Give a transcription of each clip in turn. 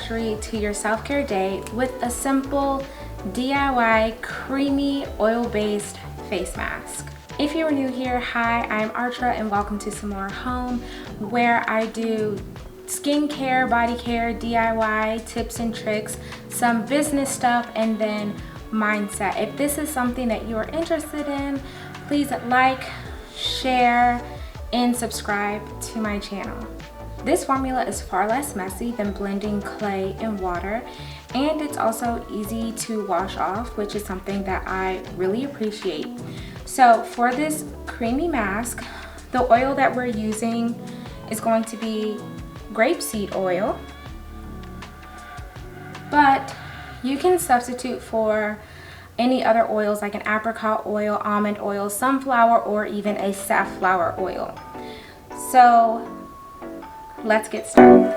luxury to your self-care day with a simple DIY creamy oil-based face mask. If you are new here, hi, I'm Artra and welcome to Some More Home, where I do skincare, body care, DIY, tips and tricks, some business stuff, and then mindset. If this is something that you are interested in, please like, share, and subscribe to my channel. This formula is far less messy than blending clay and water, and it's also easy to wash off, which is something that I really appreciate. So for this creamy mask, the oil that we're using is going to be grapeseed oil, but you can substitute for any other oils like an apricot oil, almond oil, sunflower, or even a safflower oil. So let's get started.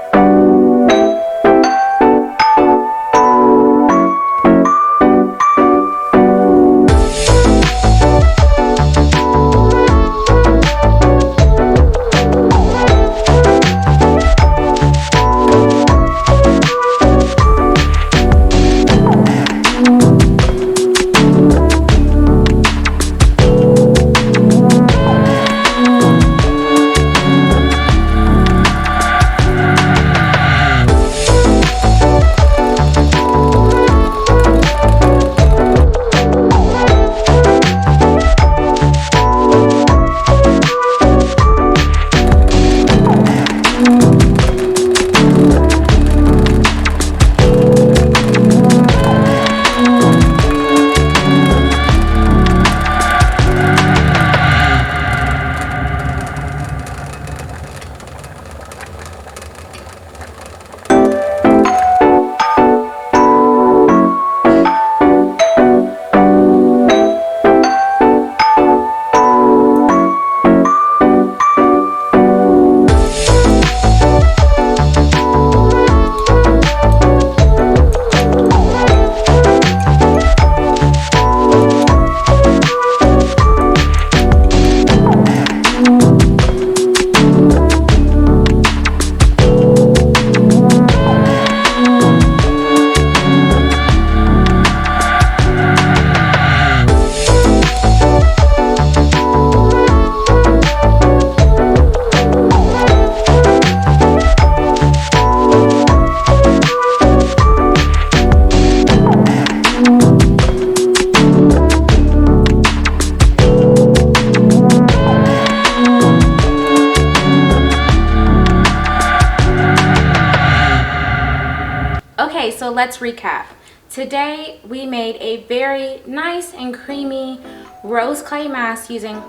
Okay, so let's recap. Today we made a very nice and creamy rose clay mask using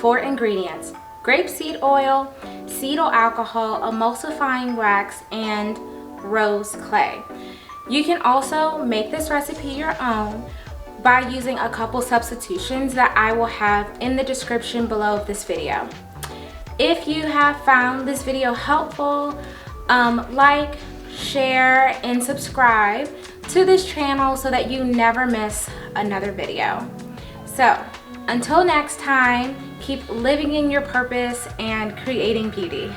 4 ingredients: grapeseed oil, cetyl alcohol, emulsifying wax, and rose clay. You can also make this recipe your own by using a couple substitutions that I will have in the description below this video. If you have found this video helpful, like, share, and subscribe to this channel so that you never miss another video. So until next time, keep living in your purpose and creating beauty.